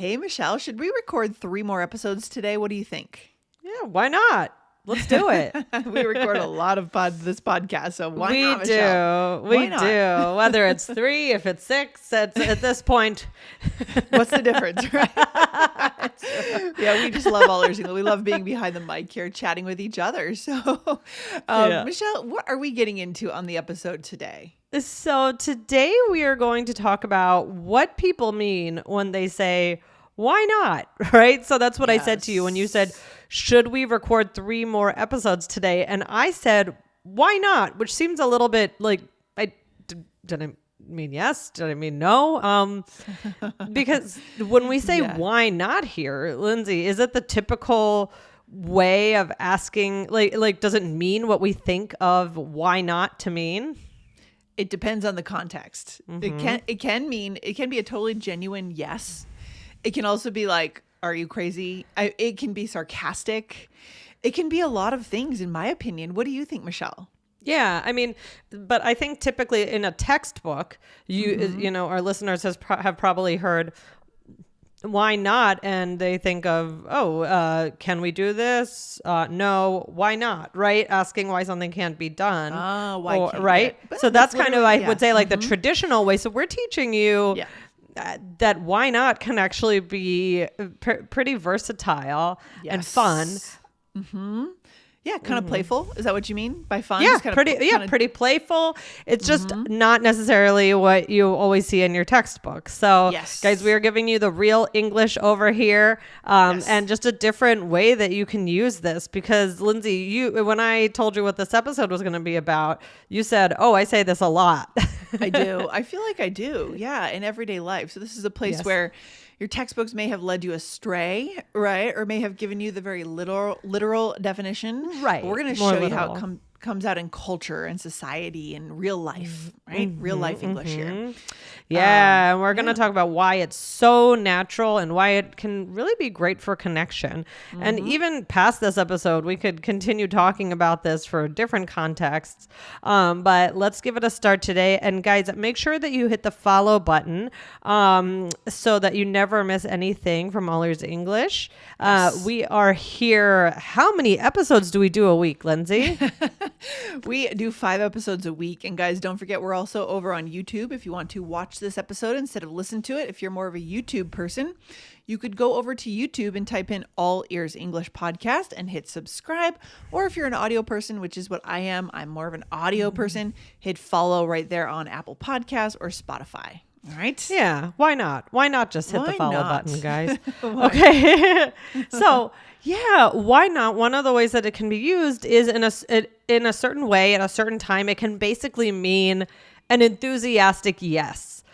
Hey, Michelle, should we record 3 more episodes today? What do you think? Yeah, why not? Let's do it. We record a lot of this podcast, so why not, Michelle? We do. Whether it's 3, if it's 6, at this point. What's the difference, right? Yeah, we just love all our single. We love being behind the mic here, chatting with each other. So, Michelle, what are we getting into on the episode today? So today we are going to talk about what people mean when they say, why not? Right? So that's what I said to you when you said, should we record 3 more episodes today? And I said, why not? Which seems a little bit like, did I mean yes? Did I mean no? Because when we say why not here, Lindsay, is it the typical way of asking, like, does it mean what we think of why not to mean? It depends on the context. Mm-hmm. It can be a totally genuine yes. It can also be like, are you crazy? It can be sarcastic. It can be a lot of things, in my opinion. What do you think, Michelle? Yeah, I mean, but I think typically in a textbook, you know, our listeners have probably heard why not, and they think of, can we do this? No, why not? Right? Asking why something can't be done. Why can't right? So that's kind of, I would say, like the traditional way. So we're teaching you that why not can actually be pretty versatile and fun. Mm-hmm. Yeah, kind of playful. Is that what you mean by fun? Yeah, pretty playful. It's just not necessarily what you always see in your textbook. So, guys, we are giving you the real English over here, and just a different way that you can use this. Because, Lindsay, when I told you what this episode was going to be about, you said, "Oh, I say this a lot." I do. I feel like I do. Yeah, in everyday life. So this is a place where your textbooks may have led you astray, right? Or may have given you the very literal definition. Right. But we're going to show you how it comes out in culture and society and real life, right? Real life English here. Yeah. And we're going to talk about why it's so natural and why it can really be great for connection. And even past this episode, we could continue talking about this for different contexts. But let's give it a start today. And guys, make sure that you hit the follow button so that you never miss anything from All Ears English. We are here. How many episodes do we do a week, Lindsay? We do 5 episodes a week. And guys, don't forget, we're also over on YouTube. If you want to watch this episode instead of listen to it, if you're more of a YouTube person, you could go over to YouTube and type in All Ears English Podcast and hit subscribe. Or if you're an audio person, which is what I am, I'm more of an audio person, hit follow right there on Apple Podcasts or Spotify. All right. Yeah. Why not? Why not just hit the follow button, guys? Okay. So, why not? One of the ways that it can be used is in a certain way at a certain time. It can basically mean an enthusiastic yes.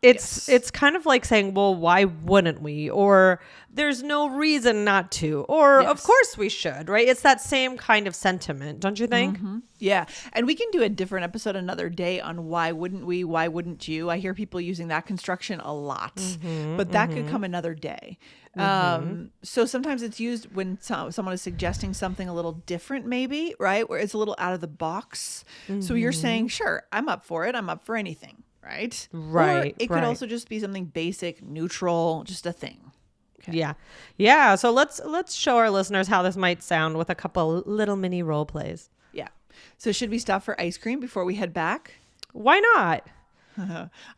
It's kind of like saying, well, why wouldn't we? Or there's no reason not to. Or of course we should, right? It's that same kind of sentiment, don't you think? Yeah. And we can do a different episode another day on why wouldn't we? Why wouldn't you? I hear people using that construction a lot, but that could come another day. So sometimes it's used when someone is suggesting something a little different, maybe, right? Where it's a little out of the box. So you're saying, sure, I'm up for it. I'm up for anything. Right. Or it could also just be something basic, neutral, just a thing. Okay. Yeah. So let's show our listeners how this might sound with a couple little mini role plays. Yeah. So should we stop for ice cream before we head back? Why not?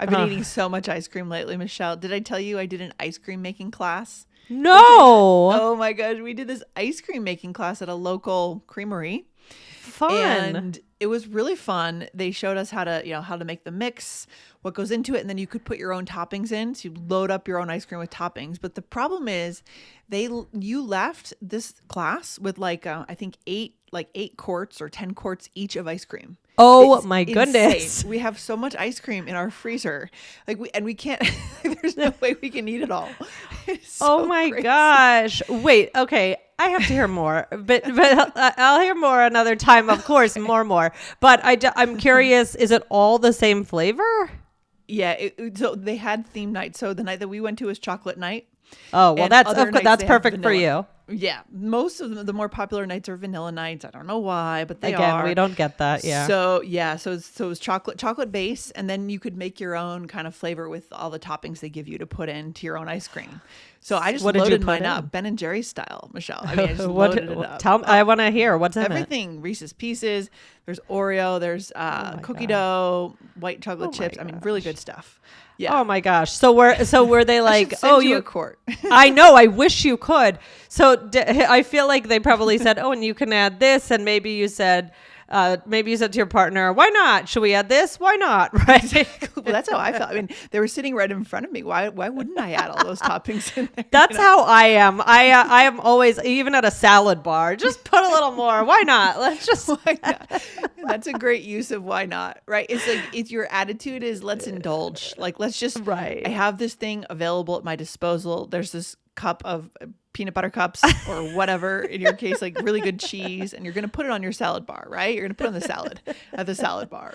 I've been eating so much ice cream lately, Michelle. Did I tell you I did an ice cream making class? No. Oh my gosh. We did this ice cream making class at a local creamery. Fun. And it was really fun. They showed us how to make the mix, what goes into it, and then you could put your own toppings in. So you load up your own ice cream with toppings. But the problem is, you left this class with I think 8 quarts or 10 quarts each of ice cream. Oh my goodness. We have so much ice cream in our freezer. We can't, there's no way we can eat it all. Oh my gosh. Wait, okay. I have to hear more, but I'll hear more another time, of course, more. But I'm curious, is it all the same flavor? Yeah. So they had theme night. So the night that we went to was chocolate night. Oh, well, that's perfect for you. Yeah, most of them, the more popular nights are vanilla nights. I don't know why, but they Again, are. we don't get that. Yeah. So it's chocolate base, and then you could make your own kind of flavor with all the toppings they give you to put into your own ice cream. So I just What did you loaded put mine in? up, Ben and Jerry's style, Michelle. I mean, I just What? loaded it up. Tell me, I want to hear what's in it. Everything. Reese's Pieces. There's Oreo. There's cookie dough, white chocolate chips. I mean, really good stuff. Yeah. Oh my gosh. So were they like, oh, you a quart. I know. I wish you could. So I feel like they probably said, oh, and you can add this. And maybe you said to your partner, why not? Should we add this? Why not? Right. Well, that's how I felt. I mean, they were sitting right in front of me. Why wouldn't I add all those toppings in there? That's how I am. I am always, even at a salad bar, just put a little more. Why not? Let's just. Why not? That's a great use of why not, right? It's like it's your attitude is let's indulge. Like let's just. Right. I have this thing available at my disposal. There's this cup of peanut butter cups or whatever, in your case, like really good cheese, and you're going to put it on your salad bar, right? You're going to put it on the salad at the salad bar.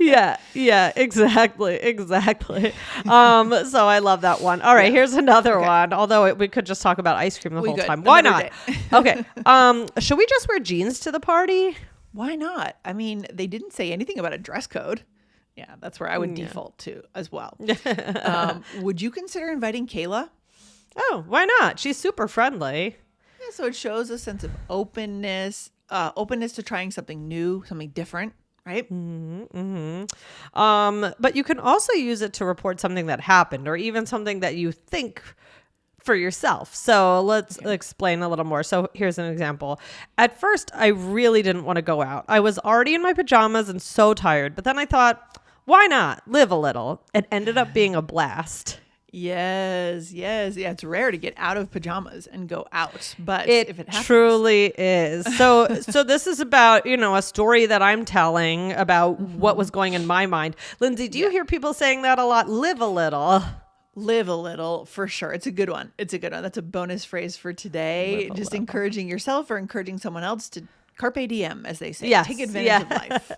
Yeah, exactly. So I love that one. All right, here's another one. Although we could just talk about ice cream the whole time. Why not? Okay. Should we just wear jeans to the party? Why not? I mean, they didn't say anything about a dress code. Yeah, that's where I would default to as well. Would you consider inviting Kayla? Oh, why not? She's super friendly. Yeah, so it shows a sense of openness to trying something new, something different, right? But you can also use it to report something that happened or even something that you think for yourself. So let's explain a little more. So here's an example. At first, I really didn't want to go out. I was already in my pajamas and so tired. But then I thought, why not live a little? It ended up being a blast. Yes. Yeah, it's rare to get out of pajamas and go out, but if it happens. Truly is. So this is about, a story that I'm telling about what was going in my mind. Lindsay, do you hear people saying that a lot? Live a little. Live a little, for sure. It's a good one. That's a bonus phrase for today. Just encouraging yourself or encouraging someone else to carpe diem, as they say. Yes. Take advantage of life.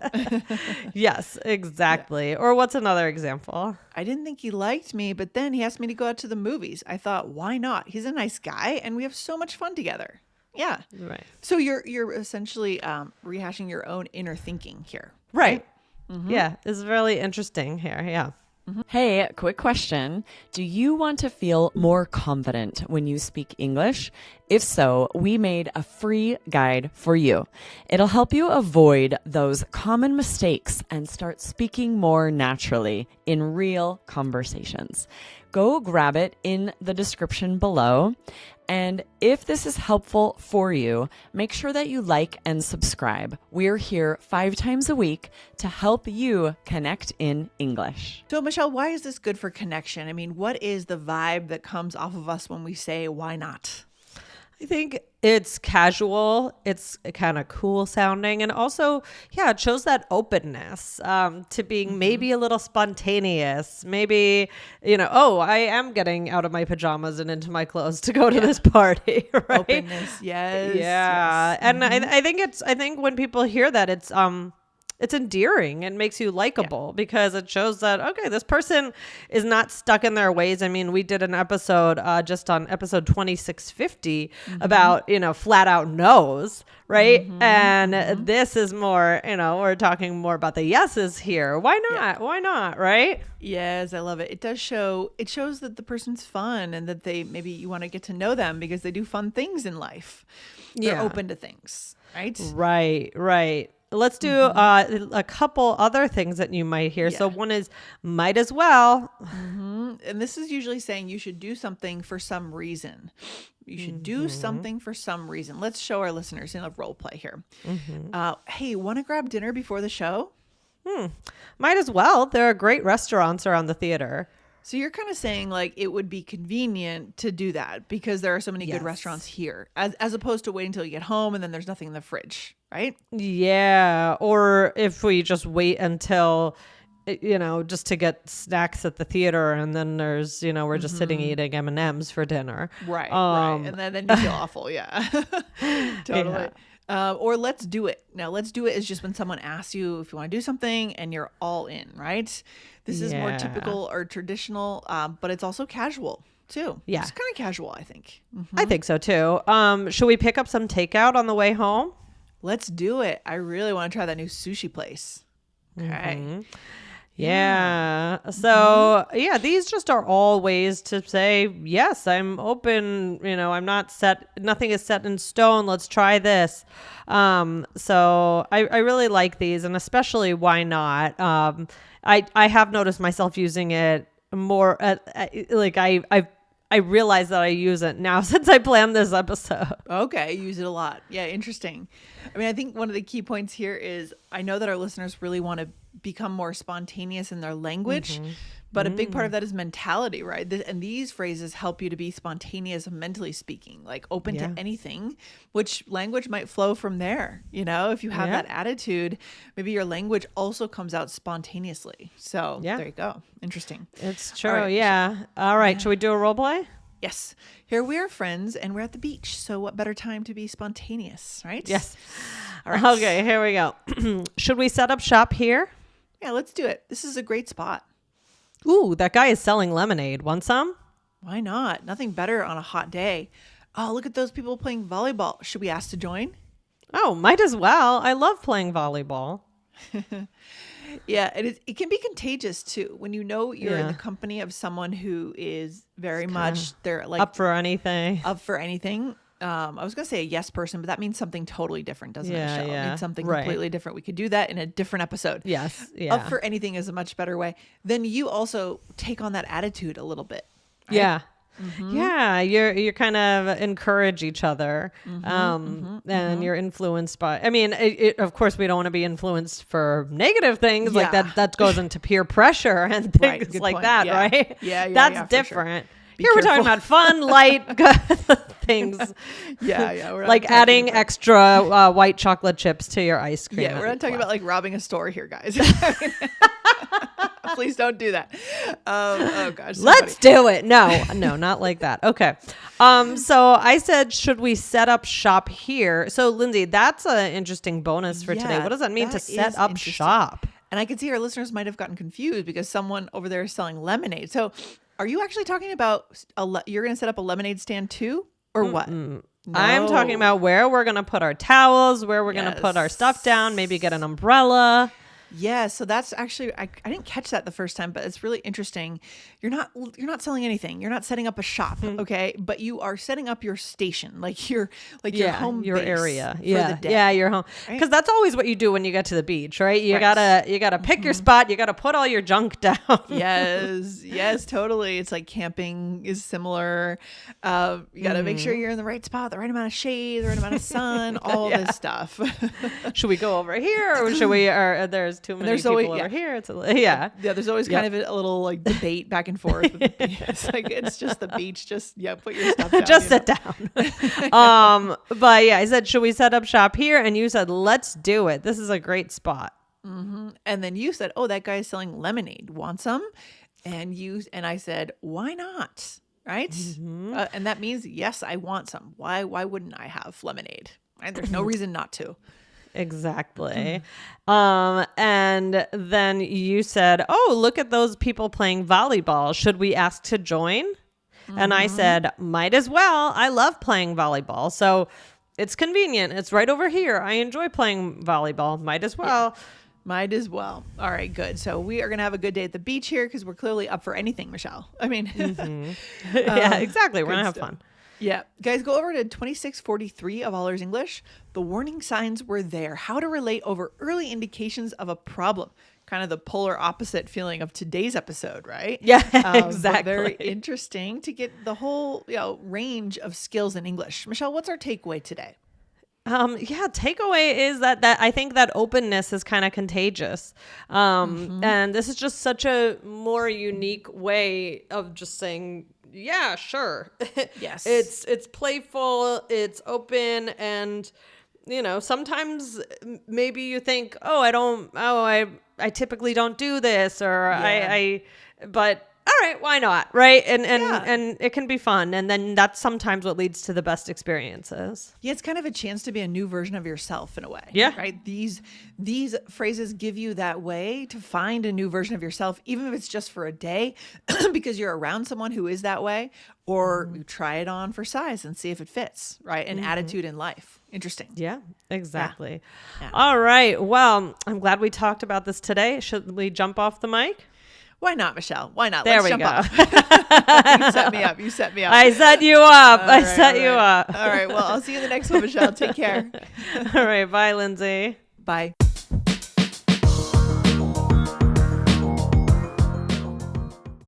Yes, exactly. Yeah. Or what's another example? I didn't think he liked me, but then he asked me to go out to the movies. I thought, why not? He's a nice guy and we have so much fun together. Yeah. Right. So you're essentially rehashing your own inner thinking here. Right. Mm-hmm. Yeah. It's really interesting here. Yeah. Mm-hmm. Hey, quick question. Do you want to feel more confident when you speak English? If so, we made a free guide for you. It'll help you avoid those common mistakes and start speaking more naturally in real conversations. Go grab it in the description below. And if this is helpful for you, make sure that you like and subscribe. We're here 5 times a week to help you connect in English. So, Michelle, why is this good for connection? I mean, what is the vibe that comes off of us when we say, why not? I think it's casual. It's kind of cool sounding. And also, it shows that openness to being maybe a little spontaneous. Maybe, I am getting out of my pajamas and into my clothes to go to this party. Right? Openness, yes. Yeah. Yes. And I think when people hear that, it's endearing and makes you likable because it shows that, okay, this person is not stuck in their ways. I mean, we did an episode just on episode 2650 about, flat out no's, right? And this is more, we're talking more about the yeses here. Why not? Yeah. Why not? Right? Yes, I love it. It shows that the person's fun and that maybe you want to get to know them because they do fun things in life. They're open to things, right? Right. Let's do a couple other things that you might hear. Yeah. So one is might as well. And this is usually saying you should do something for some reason. You should do something for some reason. Let's show our listeners in a role play here. Hey, want to grab dinner before the show? Might as well. There are great restaurants around the theater. So you're kind of saying like it would be convenient to do that because there are so many good restaurants here as opposed to waiting until you get home and then there's nothing in the fridge, right? Yeah. Or if we just wait until, just to get snacks at the theater and then there's, we're just sitting eating M&Ms for dinner. Right. Right. And then you feel awful. Yeah. Totally. Yeah. Or let's do it. Now, let's do it is just when someone asks you if you want to do something and you're all in, right? This is more typical or traditional, but it's also casual. too. Yeah. It's kind of casual, I think. I think so too. Should we pick up some takeout on the way home? Let's do it. I really want to try that new sushi place. Okay. Yeah. So yeah, these just are all ways to say, yes, I'm open. I'm not set. Nothing is set in stone. Let's try this. So I really like these, and especially why not? I have noticed myself using it more. I realize that I use it now since I planned this episode. Okay, use it a lot. Yeah, interesting. I mean, I think one of the key points here is I know that our listeners really want to become more spontaneous in their language, but a big part of that is mentality, right? And these phrases help you to be spontaneous mentally speaking, like open to anything, which language might flow from there. If you have that attitude, maybe your language also comes out spontaneously. So there you go. Interesting. It's true. All right. Yeah. All right. Should we do a role play? Yes. Here we are friends and we're at the beach. So what better time to be spontaneous, right? Yes. All right. Okay, here we go. Should we set up shop here? Yeah, let's do it. This is a great spot. Ooh, that guy is selling lemonade. Want some? Why not? Nothing better on a hot day. Oh, look at those people playing volleyball. Should we ask to join? Oh, might as well. I love playing volleyball. Yeah, it can be contagious too. When you're in the company of someone who is very much they're like up for anything. Up for anything. I was gonna say a yes person, but that means something totally different, doesn't it, Michelle? It means something completely different. We could do that in a different episode. Yes. Yeah. Up for anything is a much better way. Then you also take on that attitude a little bit. Right? Yeah. Yeah, you're kind of encourage each other, and you're influenced by. I mean, of course, we don't want to be influenced for negative things like that. That goes into peer pressure and things like that, right? Yeah, that's different. Be Here we're talking careful. about fun, light things. Yeah. We're like not adding talking about- extra white chocolate chips to your ice cream. Yeah, we're not talking about like robbing a store here, guys. Please don't do that. Oh gosh. Let's do it. No, not like that. Okay. So I said, should we set up shop here? So Lindsay, that's an interesting bonus for today. What does that mean to set up shop? And I can see our listeners might have gotten confused because someone over there is selling lemonade. So are you actually talking about you're going to set up a lemonade stand too, or what? No. I'm talking about where we're going to put our towels, where we're going to put our stuff down, maybe get an umbrella. Yeah, so that's actually I didn't catch that the first time, but it's really interesting. You're not selling anything. You're not setting up a shop, okay? But you are setting up your station, like your home, your base area, for the day. Your home. Because that's always what you do when you get to the beach, right? You Right. gotta pick your spot. You gotta put all your junk down. Yes, totally. It's like camping is similar. You got to make sure you're in the right spot, the right amount of shade, the right amount of sun, all this stuff. Should we go over here, or should we? Or there's too many people over here. It's There's always kind of a little like debate back and forth. It's like it's just the beach. Just put your stuff down. Just sit down. But yeah, I said, should we set up shop here? And you said, let's do it. This is a great spot. And then you said, oh, that guy's selling lemonade. Want some? And I said, why not? Right? And that means yes, I want some. Why wouldn't I have lemonade? Right? There's no reason not to. Exactly. And then you said, oh, look at those people playing volleyball. Should we ask to join? And I said, might as well. I love playing volleyball. So it's convenient. It's right over here. I enjoy playing volleyball. Might as well. Yeah. Might as well. All right, good. So we are going to have a good day at the beach here because we're clearly up for anything, Michelle. I mean, yeah, exactly. We're going to have fun. Yeah. Guys, go over to 2643 of All Ears English. The warning signs were there. How to relate over early indications of a problem. Kind of the polar opposite feeling of today's episode, right? Yeah, exactly. Very interesting to get the whole range of skills in English. Michelle, what's our takeaway today? Takeaway is that I think that openness is kind of contagious. And this is just such a more unique way of just saying, yeah, sure. Yes. It's playful, it's open, and sometimes maybe you think, I typically don't do this, or but all right, why not? Right. And Yeah. and it can be fun. And then that's sometimes what leads to the best experiences. Yeah, it's kind of a chance to be a new version of yourself in a way. Yeah. Right. These phrases give you that way to find a new version of yourself, even if it's just for a day, because you're around someone who is that way, or you try it on for size and see if it fits. Right. An attitude in life. Interesting. Yeah, exactly. Yeah. All right. Well, I'm glad we talked about this today. Should we jump off the mic? Why not, Michelle? Why not? There Let's we jump go. off. You set me up. You set me up. I set you up. All I right, set all you right. up. All right. Well, I'll see you in the next one, Michelle. Take care. All right. Bye, Lindsay. Bye.